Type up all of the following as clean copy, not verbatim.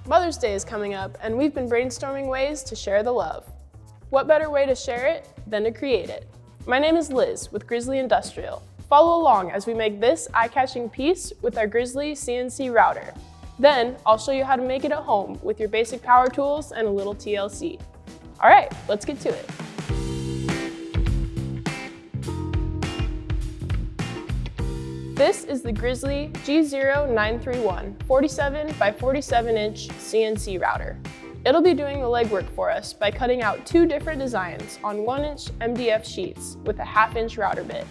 Mother's Day is coming up, and we've been brainstorming ways to share the love. What better way to share it than to create it? My name is Liz with Grizzly Industrial. Follow along as we make this eye-catching piece with our Grizzly CNC Router. Then, I'll show you how to make it at home with your basic power tools and a little TLC. All right, let's get to it. This is the Grizzly G0931 47 by 47 inch CNC router. It'll be doing the legwork for us by cutting out 2 different designs on 1-inch MDF sheets with a 1/2-inch router bit.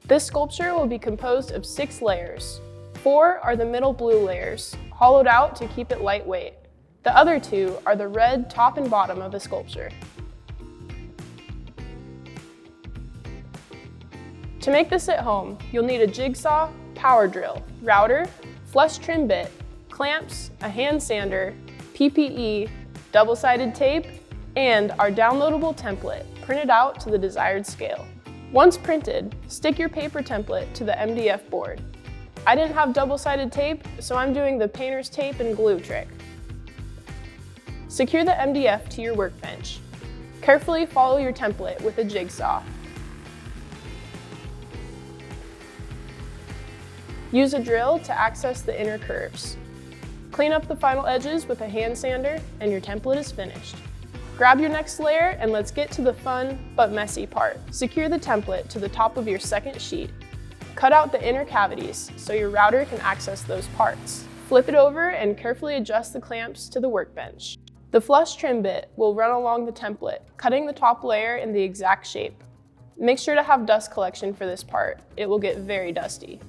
This sculpture will be composed of 6 layers. 4 are the middle blue layers, hollowed out to keep it lightweight. The other 2 are the red top and bottom of the sculpture. To make this at home, you'll need a jig saw, power drill, router, flush trim bit, clamps, a hand sander, PPE, double-sided tape, and our downloadable template printed out to the desired scale. Once printed, stick your paper template to the MDF board. I didn't have double-sided tape, so I'm doing the painter's tape and glue trick. Secure the MDF to your workbench. Carefully follow your template with a jigsaw. Use a drill to access the inner curves. Clean up the final edges with a hand sander and your template is finished. Grab your next layer and let's get to the fun but messy part. Secure the template to the top of your second sheet. Cut out the inner cavities so your router can access those parts. Flip it over and carefully adjust the clamps to the workbench. The flush trim bit will run along the template, cutting the top layer in the exact shape. Make sure to have dust collection for this part. It will get very dusty.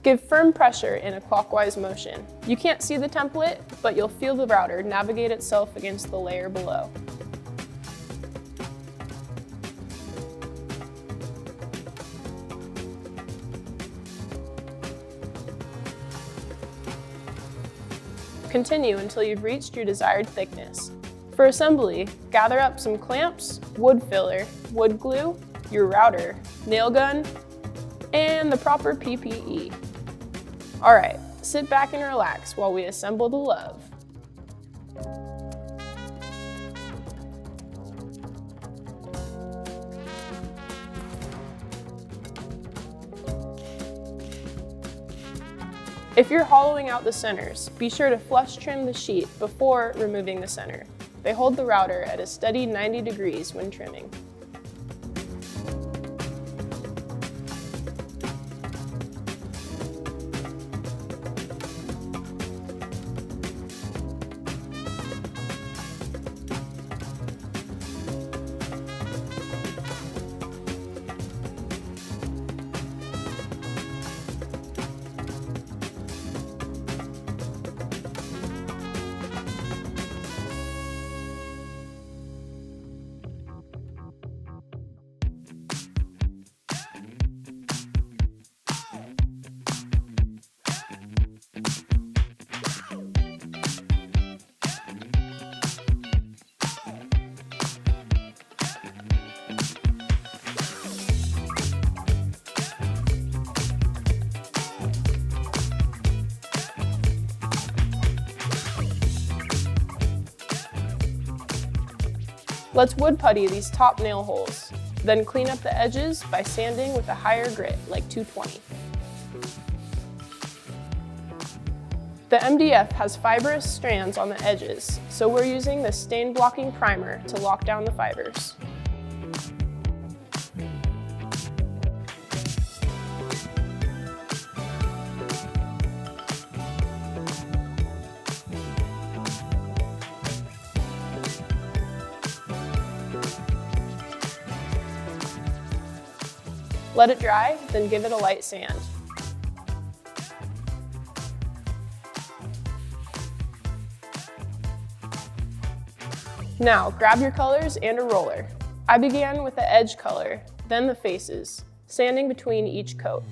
Give firm pressure in a clockwise motion. You can't see the template, but you'll feel the router navigate itself against the layer below. Continue until you've reached your desired thickness. For assembly, gather up some clamps, wood filler, wood glue, your router, nail gun, and the proper PPE. All right, sit back and relax while we assemble the love. If you're hollowing out the centers, be sure to flush trim the sheet before removing the center. They hold the router at a steady 90 degrees when trimming. Let's wood putty these top nail holes, then clean up the edges by sanding with a higher grit like 220. The MDF has fibrous strands on the edges, so we're using the stain blocking primer to lock down the fibers. Let it dry, then give it a light sand. Now, grab your colors and a roller. I began with the edge color, then the faces, sanding between each coat.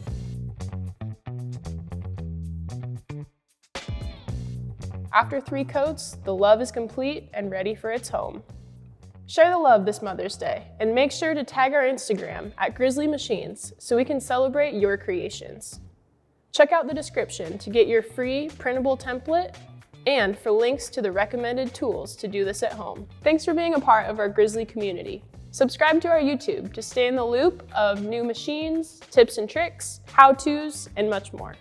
After 3 coats, the love is complete and ready for its home. Share the love this Mother's Day, and make sure to tag our Instagram at Grizzly Machines so we can celebrate your creations. Check out the description to get your free printable template and for links to the recommended tools to do this at home. Thanks for being a part of our Grizzly community. Subscribe to our YouTube to stay in the loop of new machines, tips and tricks, how-tos, and much more.